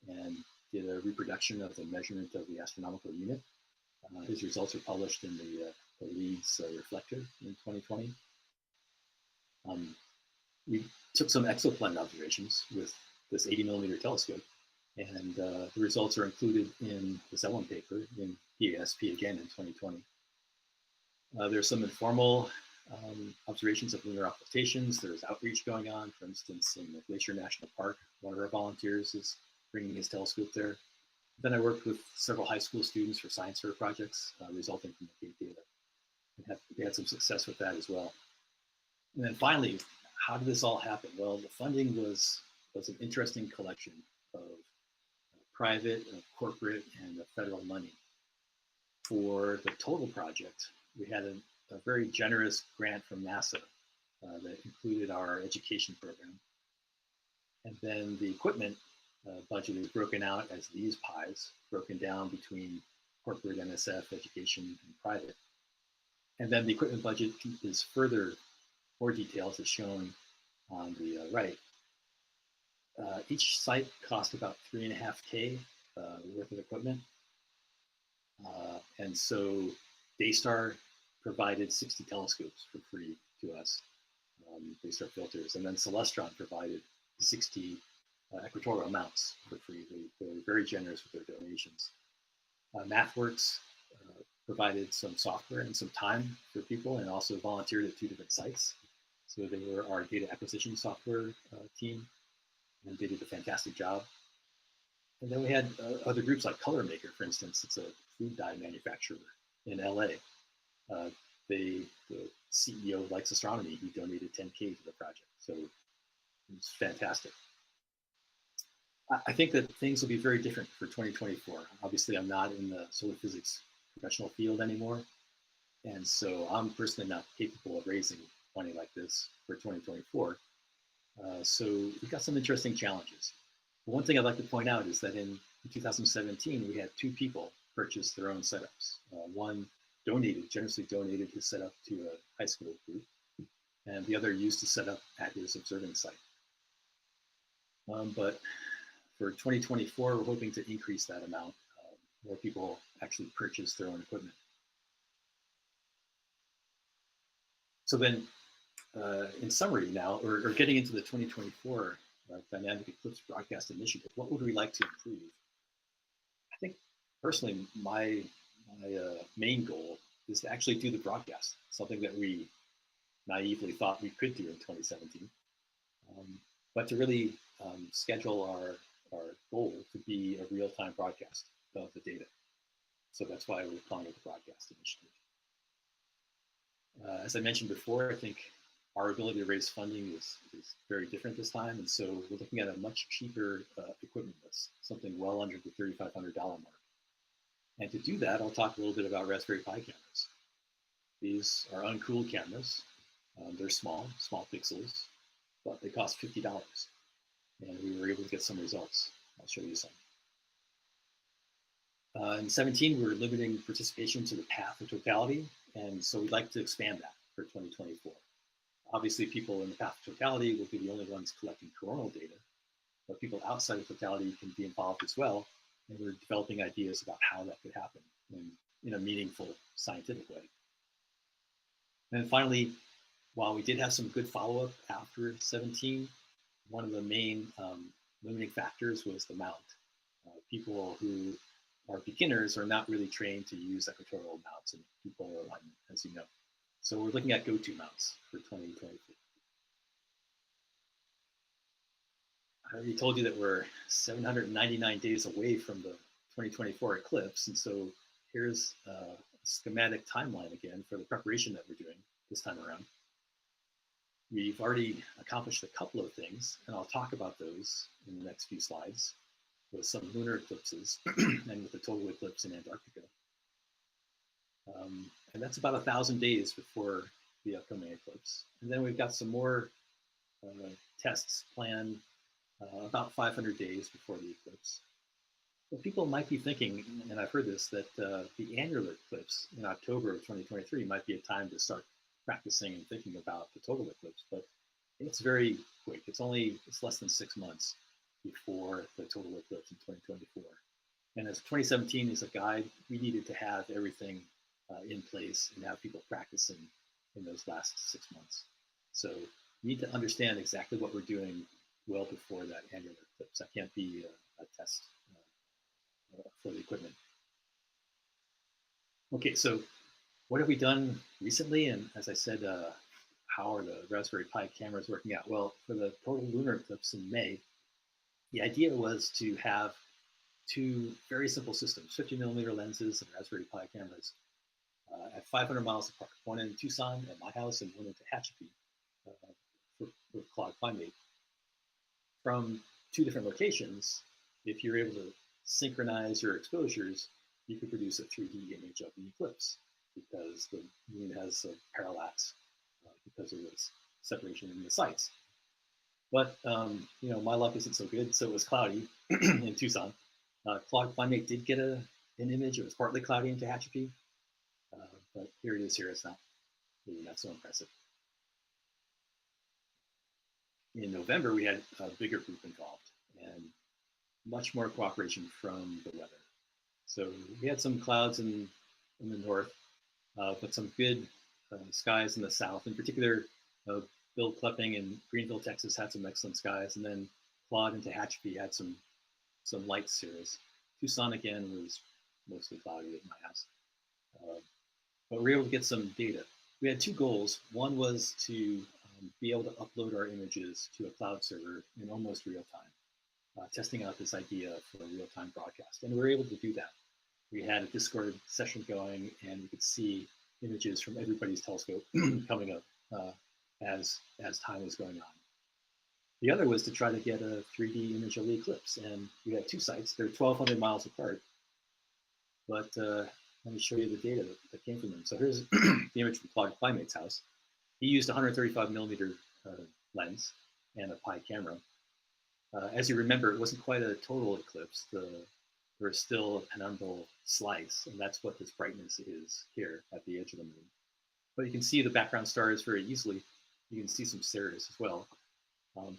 and did a reproduction of the measurement of the astronomical unit. His results are published in the Leeds Reflector in 2020. We took some exoplanet observations with this 80mm telescope, and the results are included in the Zellum paper in PASP again in 2020. There's some informal observations of lunar occultations. There's outreach going on. For instance, in the Glacier National Park, one of our volunteers is bringing his telescope there. Then I worked with several high school students for science fair projects resulting from the CAPE data. We had some success with that as well. And then finally, how did this all happen? Well, the funding was an interesting collection of private, corporate, and federal money. For the total project, we had a very generous grant from NASA that included our education program. And then the equipment budget is broken out as these pies, broken down between corporate, NSF, education, and private. And then the equipment budget is further, more details as shown on the right. Each site cost about $3.5K worth of equipment. And so Daystar provided 60 telescopes for free to us, Daystar filters, and then Celestron provided 60 equatorial mounts for free. They were very generous with their donations. MathWorks provided some software and some time for people, and also volunteered at 2 different sites. So they were our data acquisition software team, and they did a fantastic job. And then we had other groups like Color Maker, for instance. It's a food dye manufacturer in LA. the CEO likes astronomy. He donated 10K to the project. So it's fantastic. I think that things will be very different for 2024. Obviously, I'm not in the solar physics professional field anymore. And so I'm personally not capable of raising money like this for 2024. So we've got some interesting challenges. One thing I'd like to point out is that in 2017, we had 2 people purchase their own setups. One generously donated his setup to a high school group, and the other used the setup at his observing site. But for 2024, we're hoping to increase that amount. More people actually purchase their own equipment. So then, in summary now, or getting into the 2024 Dynamic Eclipse Broadcast Initiative, what would we like to improve? I think personally, my main goal is to actually do the broadcast, something that we naively thought we could do in 2017, but to really schedule our goal to be a real-time broadcast of the data. So that's why we're calling it the Broadcast Initiative. As I mentioned before, I think our ability to raise funding is very different this time. And so we're looking at a much cheaper equipment list, something well under the $3,500 mark. And to do that, I'll talk a little bit about Raspberry Pi cameras. These are uncooled cameras. They're small pixels, but they cost $50. And we were able to get some results. I'll show you some. In 17, we're limiting participation to the path of totality. And so we'd like to expand that for 2024. Obviously, people in the path of totality will be the only ones collecting coronal data, but people outside of totality can be involved as well. And we're developing ideas about how that could happen in a meaningful scientific way. And finally, while we did have some good follow-up after 17, one of the main limiting factors was the mount. People who are beginners are not really trained to use equatorial mounts and people are alignment, as you know. So we're looking at go-to mounts for 2024. I already told you that we're 799 days away from the 2024 eclipse. And so here's a schematic timeline again for the preparation that we're doing this time around. We've already accomplished a couple of things, and I'll talk about those in the next few slides, with some lunar eclipses and with the total eclipse in Antarctica. And that's about 1,000 days before the upcoming eclipse. And then we've got some more tests planned about 500 days before the eclipse. But people might be thinking, and I've heard this, that the annular eclipse in October of 2023 might be a time to start practicing and thinking about the total eclipse, but it's very quick. It's less than 6 months before the total eclipse in 2024. And as 2017 is a guide, we needed to have everything in place and have people practicing in those last 6 months. So we need to understand exactly what we're doing well before that annular eclipse. That can't be a test for the equipment. Okay, so what have we done recently? And as I said, how are the Raspberry Pi cameras working out? Well, for the total lunar eclipse in May, the idea was to have 2 very simple systems, 50mm lenses and Raspberry Pi cameras at 500 miles apart, one in Tucson at my house and one in Tehachapi for Claude Climate. From 2 different locations, if you're able to synchronize your exposures, you could produce a 3D image of the eclipse because the moon has a parallax because of this separation in the sites. But my luck isn't so good, so it was cloudy in Tucson. Claude Climate did get an image. It was partly cloudy in Tehachapi, but here it is here. It's maybe not so impressive. In November, we had a bigger group involved and much more cooperation from the weather. So we had some clouds in the north, but some good skies in the south. In particular, Bill Klepping in Greenville, Texas had some excellent skies, and then Claude and Tehachapi had some light cirrus. Tucson again was mostly cloudy at my house, but we were able to get some data. We had 2 goals. One was to be able to upload our images to a cloud server in almost real time, testing out this idea for a real-time broadcast, and we were able to do that. We had a Discord session going, and we could see images from everybody's telescope coming up as time was going on. The other was to try to get a 3D image of the eclipse, and we had two sites. They're 1,200 miles apart, but let me show you the data that came from them. So here's the image from Claude Climate's house. He used a 135 millimeter lens and a Pi camera. As you remember, it wasn't quite a total eclipse. There was still a penumbral slice, and that's what this brightness is here at the edge of the moon. But you can see the background stars very easily. You can see some Ceres as well.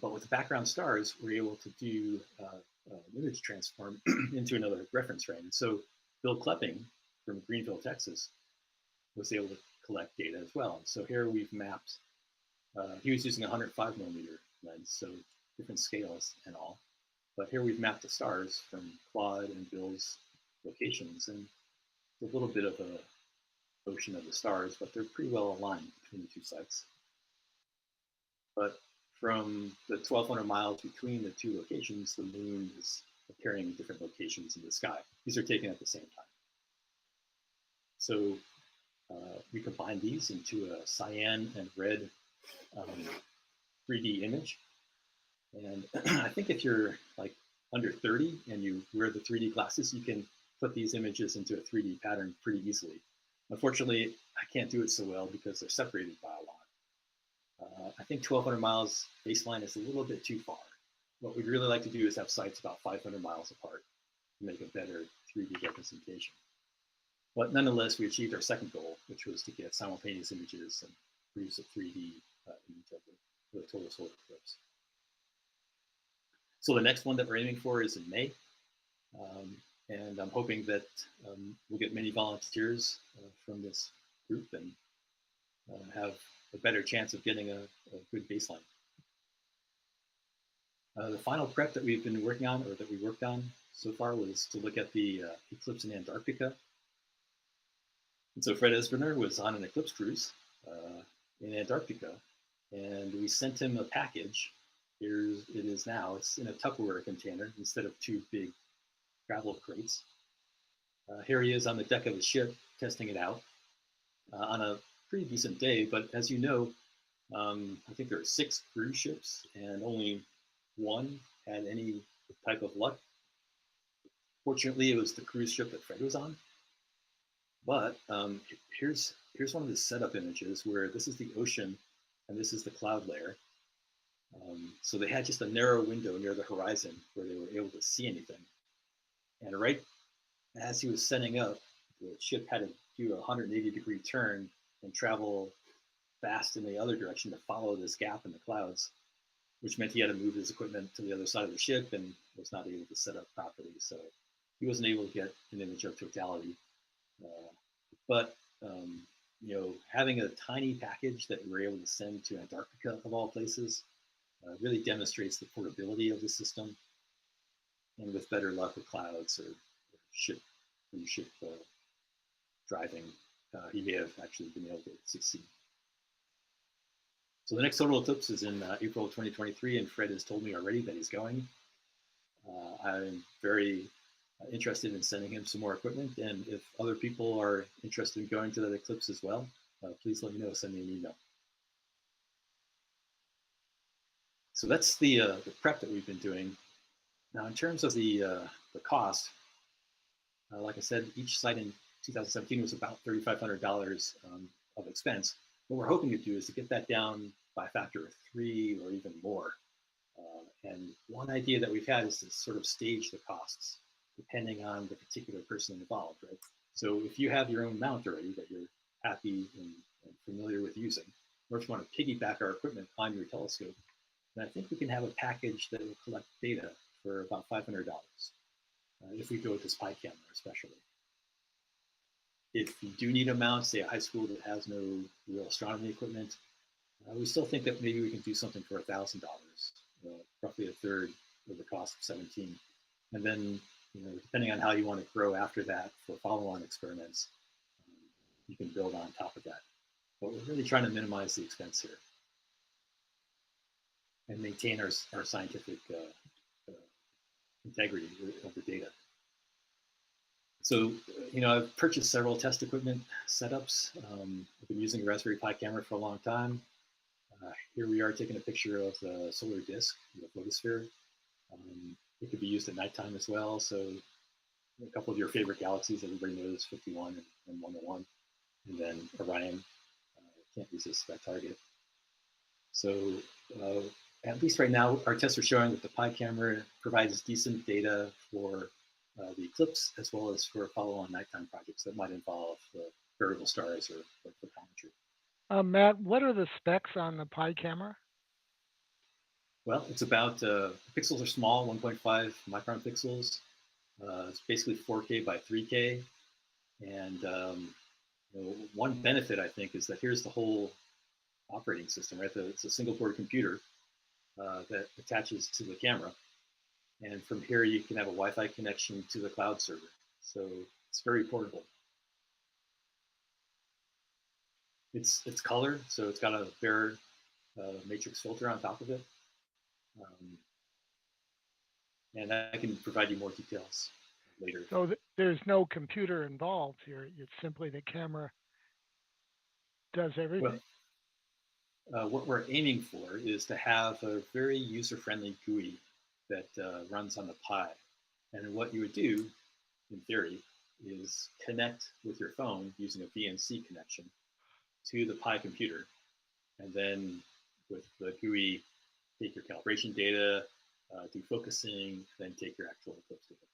But with the background stars, we're able to do an image transform into another reference frame. So Bill Klepping from Greenville, Texas, was able to collect data as well. So here we've mapped, he was using a 105 millimeter lens, so different scales and all. But here we've mapped the stars from Claude and Bill's locations, and it's a little bit of a ocean of the stars, but they're pretty well aligned between the two sites. But from the 1,200 miles between the two locations, the moon is appearing in different locations in the sky. These are taken at the same time. So we combine these into a cyan and red 3D image. And I think if you're like under 30 and you wear the 3D glasses, you can put these images into a 3D pattern pretty easily. Unfortunately, I can't do it so well because they're separated by a lot. I think 1,200 miles baseline is a little bit too far. What we'd really like to do is have sites about 500 miles apart to make a better 3D representation. But nonetheless, we achieved our second goal, which was to get simultaneous images and produce a 3D image of the total solar eclipse. So the next one that we're aiming for is in May. And I'm hoping that we'll get many volunteers from this group and have a better chance of getting a good baseline. The final prep that we've been working on, or that we worked on so far, was to look at the eclipse in Antarctica. And so Fred Esbner was on an eclipse cruise in Antarctica, and we sent him a package. Here it is now. It's in a Tupperware container instead of two big travel crates. Here he is on the deck of his ship testing it out on a pretty decent day, but as you know, I think there are 6 cruise ships and only one had any type of luck. Fortunately, it was the cruise ship that Fred was on. But here's one of the setup images where this is the ocean and this is the cloud layer. So they had just a narrow window near the horizon where they were able to see anything. And right as he was setting up, the ship had to do a 180-degree turn and travel fast in the other direction to follow this gap in the clouds, which meant he had to move his equipment to the other side of the ship and was not able to set up properly. So he wasn't able to get an image of totality. But you know, having a tiny package that we were able to send to Antarctica, of all places, really demonstrates the portability of the system. And with better luck with clouds or ship driving, he may have actually been able to succeed. So the next total eclipse is in April of 2023, and Fred has told me already that he's going. I'm very interested in sending him some more equipment, and if other people are interested in going to that eclipse as well, please let me know, send me an email. So that's the prep that we've been doing. Now in terms of the cost, like I said, each site in 2017 was about $3,500 of expense. What we're hoping to do is to get that down by a factor of 3 or even more. And one idea that we've had is to sort of stage the costs depending on the particular person involved, right? So if you have your own mount already that you're happy and familiar with using, or if you want to piggyback our equipment on your telescope, then I think we can have a package that will collect data for about $500 if we go with this Pi camera especially. If you do need a mount, say a high school that has no real astronomy equipment, we still think that maybe we can do something for $1,000, roughly a third of the cost of 17. And then, you know, depending on how you want to grow after that for follow-on experiments, you can build on top of that. But we're really trying to minimize the expense here and maintain our scientific integrity of the data. So, I've purchased several test equipment setups. I've been using a Raspberry Pi camera for a long time. Here we are taking a picture of the solar disk, the photosphere. It could be used at nighttime as well. So a couple of your favorite galaxies, everybody knows 51 and 101, and then Orion, can't resist that target. So at least right now, our tests are showing that the Pi camera provides decent data for the eclipse, as well as for follow-on nighttime projects that might involve variable stars or photometry. Matt, what are the specs on the Pi camera? Well, it's about, pixels are small, 1.5 micron pixels. It's basically 4K by 3K. And one benefit, I think, is that here's the whole operating system, right? It's a single board computer that attaches to the camera. And from here, you can have a Wi-Fi connection to the cloud server. So it's very portable. It's color, so it's got a bare matrix filter on top of it. And I can provide you more details later. So there's no computer involved here. It's simply the camera does everything. Well, what we're aiming for is to have a very user-friendly GUI that runs on the Pi. And what you would do, in theory, is connect with your phone using a VNC connection to the Pi computer. And then with the GUI, take your calibration data, do focusing, then take your actual eclipse data.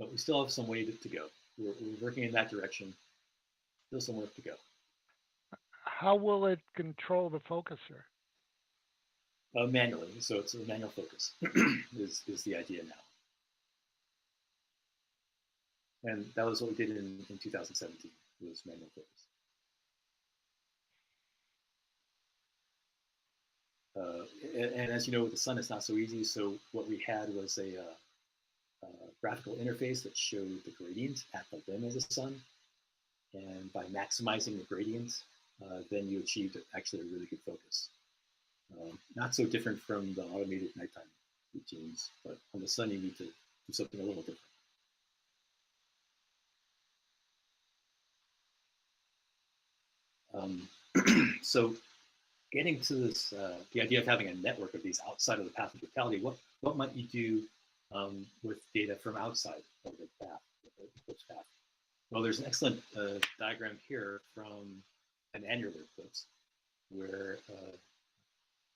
But we still have some way to go. We're working in that direction. Still some work to go. How will it control the focuser? Manually, so it's a manual focus is the idea now. And that was what we did in 2017, was manual focus. And as you know, with the sun, it's not so easy. So what we had was a graphical interface that showed the gradient at the limb of the sun. And by maximizing the gradient, then you achieved actually a really good focus. Not so different from the automated nighttime routines, but on the sun, you need to do something a little different. So getting to this, the idea of having a network of these outside of the path of totality, what might you do with data from outside of the path, the eclipse path? Well, there's an excellent diagram here from an annular eclipse where,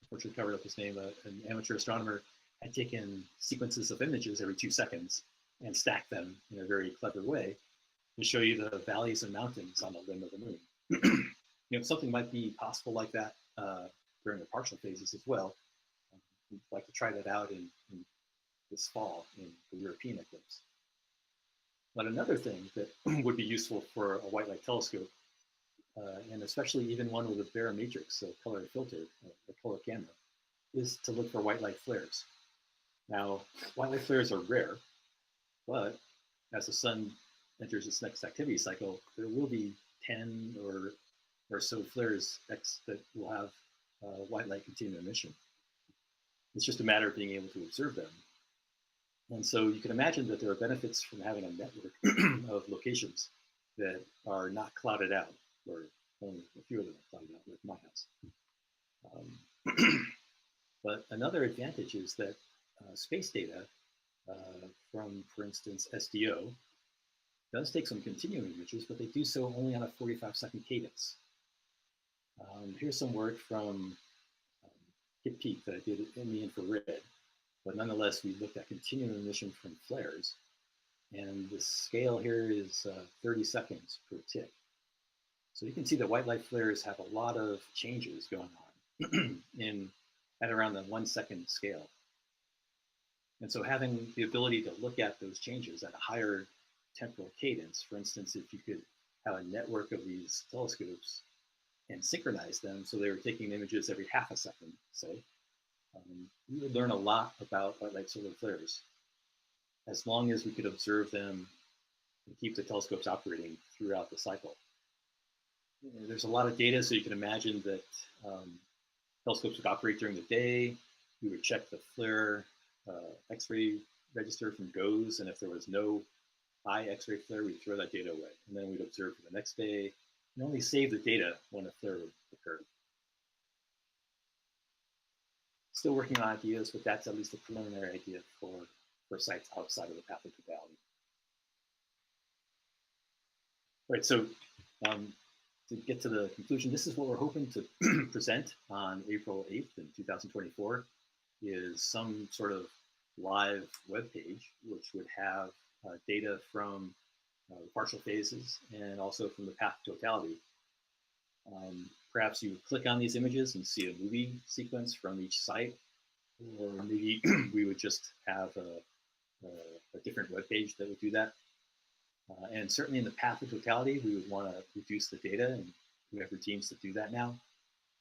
unfortunately covered up his name, an amateur astronomer had taken sequences of images every 2 seconds and stacked them in a very clever way to show you the valleys and mountains on the limb of the moon. Something might be possible like that during the partial phases as well. We'd like to try that out in this fall in the European eclipse. But another thing that would be useful for a white light telescope, and especially even one with a bare matrix, a color filter, a color camera, is to look for white light flares. Now, white light flares are rare, but as the sun enters its next activity cycle, there will be 10 or so flares that will have white light continuum emission. It's just a matter of being able to observe them. And so you can imagine that there are benefits from having a network of locations that are not clouded out, or only a few of them are clouded out, like my house. But another advantage is that space data from, for instance, SDO does take some continuum images, but they do so only on a 45-second cadence. Here's some work from Kip Peak that I did in the infrared, but nonetheless, we looked at continuum emission from flares, and the scale here is 30 seconds per tick. So you can see that white light flares have a lot of changes going on at around the 1 second scale. And so having the ability to look at those changes at a higher temporal cadence, for instance, if you could have a network of these telescopes and synchronize them so they were taking images every half a second, say, we would learn a lot about white light solar flares, as long as we could observe them and keep the telescopes operating throughout the cycle. There's a lot of data, so you can imagine that telescopes would operate during the day. We would check the flare X-ray register from GOES, and if there was no high X-ray flare, we'd throw that data away. And then we'd observe for the next day and only save the data when a flare occurred. Still working on ideas, but that's at least a preliminary idea for sites outside of the path of totality. All right, so to get to the conclusion, this is what we're hoping to present on April 8th in 2024, is some sort of live web page, which would have data from the partial phases and also from the path to totality. Perhaps you click on these images and see a movie sequence from each site, or maybe we would just have a different web page that would do that. And certainly in the path of totality, we would want to reduce the data, and we have routines to do that now,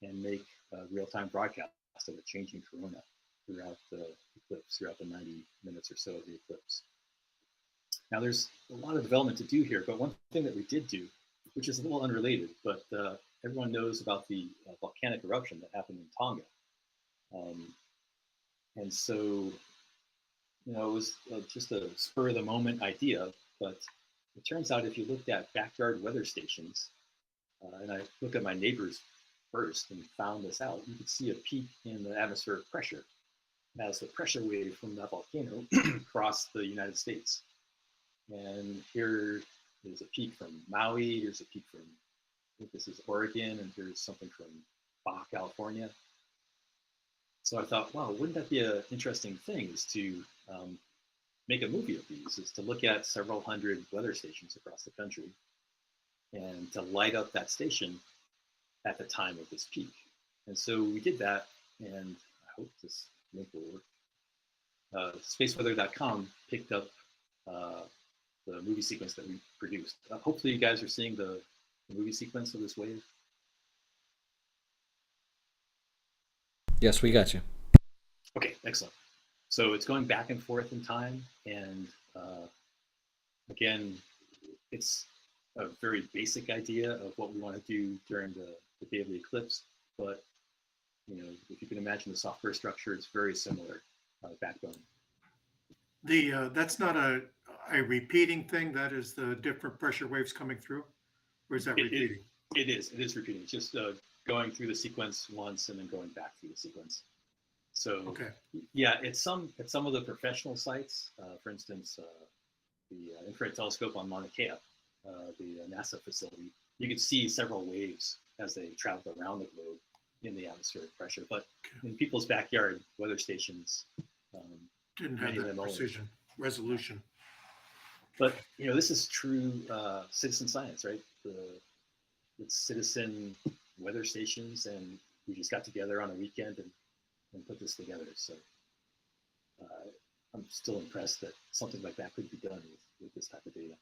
and make a real-time broadcast of a changing corona throughout the eclipse, throughout the 90 minutes or so of the eclipse. Now, there's a lot of development to do here, but one thing that we did do, which is a little unrelated, but everyone knows about the volcanic eruption that happened in Tonga. And so, you know, it was just a spur of the moment idea, but it turns out if you looked at backyard weather stations, and I looked at my neighbors first and found this out, you could see a peak in the atmospheric pressure as the pressure wave from that volcano crossed the United States. And here is a peak from Maui, here's a peak from, I think this is Oregon, and here's something from Baja California. So I thought, wow, wouldn't that be an interesting thing, is to make a movie of these, is to look at several hundred weather stations across the country and to light up that station at the time of this peak. And so we did that, and I hope this link will work. Spaceweather.com picked up the movie sequence that we produced. Hopefully you guys are seeing the movie sequence of this wave. Yes, we got you. Okay, excellent. So it's going back and forth in time, and again, it's a very basic idea of what we want to do during the day of the eclipse, but you know, if you can imagine the software structure, it's very similar backbone. That's not a repeating thing. That is the different pressure waves coming through, or is that repeating? It is repeating. It's just going through the sequence once and then going back through the sequence. So okay. Yeah, at some of the professional sites, for instance, the infrared telescope on Mauna Kea, the NASA facility, you could see several waves as they travel around the globe in the atmospheric pressure. But in people's backyard weather stations, didn't have that precision, resolution. But you know, this is true citizen science, right? It's citizen weather stations, and we just got together on a weekend and put this together. So I'm still impressed that something like that could be done with this type of data.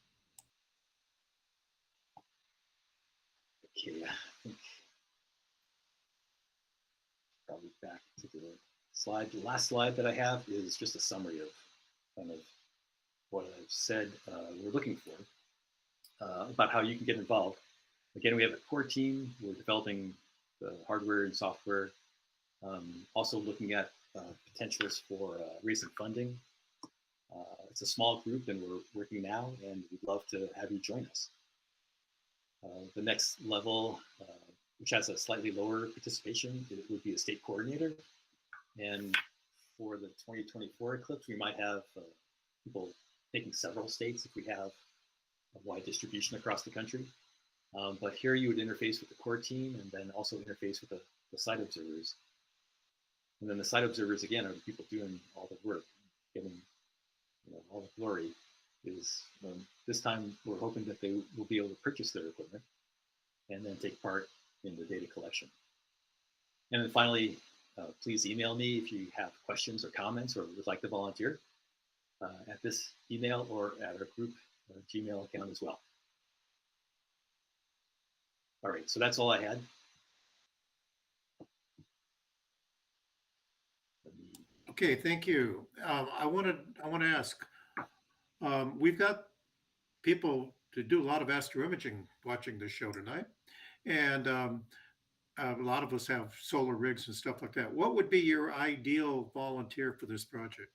Okay, I think probably back to the slide. The last slide that I have is just a summary of kind of what I've said we're looking for, about how you can get involved. Again, we have a core team. We're developing the hardware and software, also looking at potentials for raising funding. It's a small group, and we're working now, and we'd love to have you join us. The next level, which has a slightly lower participation, it would be a state coordinator. And for the 2024 eclipse, we might have people taking several states if we have a wide distribution across the country. But here you would interface with the core team, and then also interface with the site observers. And then the site observers, again, are the people doing all the work, getting all the glory. Is this time we're hoping that they will be able to purchase their equipment and then take part in the data collection. And then finally, please email me if you have questions or comments or would like to volunteer at this email or at our group Gmail account as well. All right, so that's all I had. Okay, thank you. I want to ask. We've got people to do a lot of astroimaging watching this show tonight, and a lot of us have solar rigs and stuff like that. What would be your ideal volunteer for this project?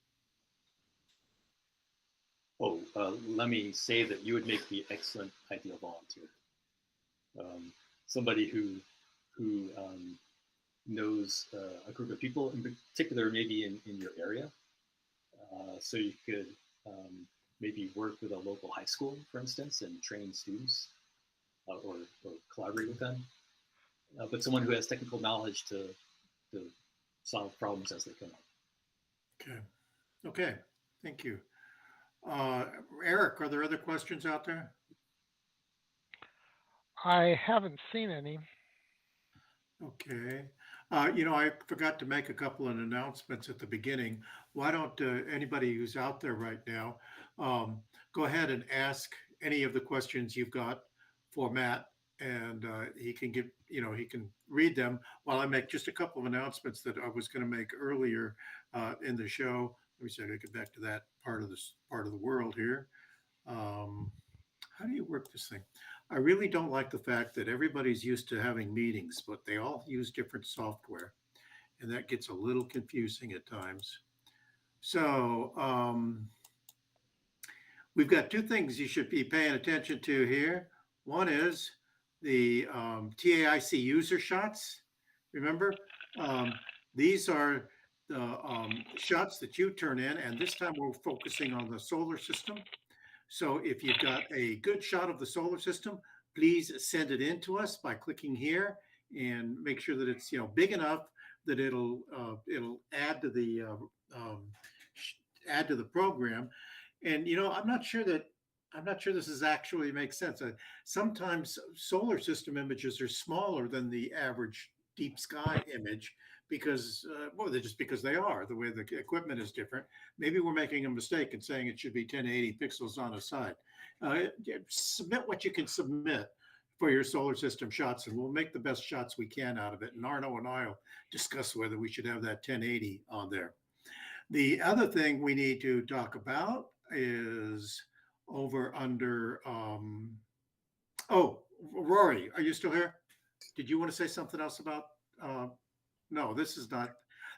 Let me say that you would make the excellent ideal volunteer. Somebody who knows a group of people, in particular, maybe in your area. So you could maybe work with a local high school, for instance, and train students or collaborate with them. But someone who has technical knowledge to solve problems as they come up. Okay. Okay. Thank you. Eric, are there other questions out there? I haven't seen any. Okay. I forgot to make a couple of announcements at the beginning. Why don't anybody who's out there right now go ahead and ask any of the questions you've got for Matt, and he can he can read them while I make just a couple of announcements that I was going to make earlier in the show. Let me see if I get back to that part of the world here. How do you work this thing? I really don't like the fact that everybody's used to having meetings, but they all use different software, and that gets a little confusing at times. So we've got two things you should be paying attention to here. One is the TAIC user shots. Remember, these are the shots that you turn in, and this time we're focusing on the solar system. So if you've got a good shot of the solar system, please send it in to us by clicking here and make sure that it's big enough that it'll add to the program. And I'm not sure this is actually makes sense. Sometimes solar system images are smaller than the average deep sky image because they're just because they are the way the equipment is different. Maybe we're making a mistake in saying it should be 1080 pixels on a side. Submit what you can submit for your solar system shots, and we'll make the best shots we can out of it. And Arno and I will discuss whether we should have that 1080 on there. The other thing we need to talk about is over under. Rory, are you still here? Did you want to say something else about? No, this is not.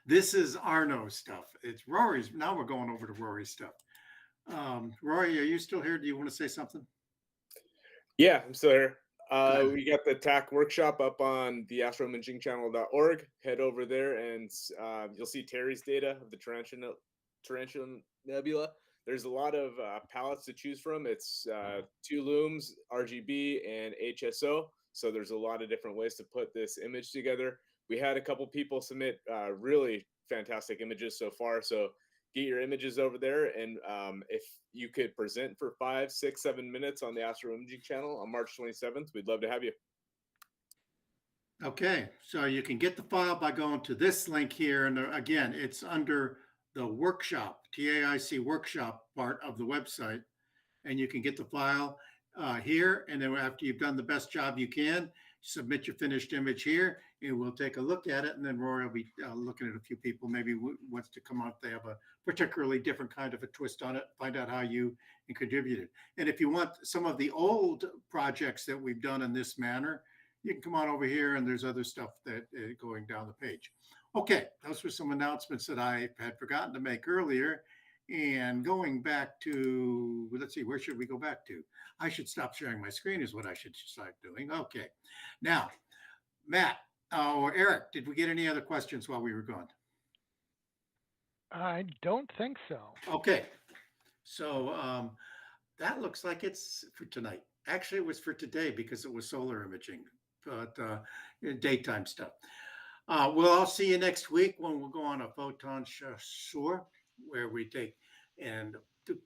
This is Arno's stuff. It's Rory's. Now we're going over to Rory's stuff. Rory, are you still here? Do you want to say something? Yeah, I'm still here. We got the TAC workshop up on the astroimagingchannel.org. Head over there and you'll see Terry's data of the Tarantula Nebula. There's a lot of palettes to choose from. It's 2 looms, RGB, and HSO. So there's a lot of different ways to put this image together. We had a couple people submit really fantastic images so far. So get your images over there. And if you could present for 5, 6, 7 minutes on the Astro Imaging channel on March 27th, we'd love to have you. Okay, so you can get the file by going to this link here. And again, it's under the workshop, TAIC workshop part of the website. And you can get the file here. And then after you've done the best job you can, submit your finished image here and we'll take a look at it. And then Rory will be looking at a few people, maybe wants to come out. They have a particularly different kind of a twist on it, find out how you contributed. And if you want some of the old projects that we've done in this manner, you can come on over here and there's other stuff that going down the page. Okay, those were some announcements that I had forgotten to make earlier. And going back to, let's see, where should we go back to? I should stop sharing my screen is what I should start doing. Okay. Now, Matt or Eric, did we get any other questions while we were gone? I don't think so. Okay. So that looks like it's for tonight. Actually, it was for today because it was solar imaging, but daytime stuff. We'll all see you next week when we'll go on a photon show where we take and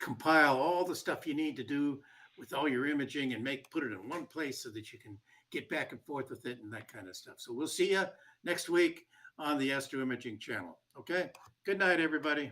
compile all the stuff you need to do with all your imaging and put it in one place so that you can get back and forth with it and that kind of stuff. So we'll see you next week on the Astro Imaging channel. Okay. Good night, everybody.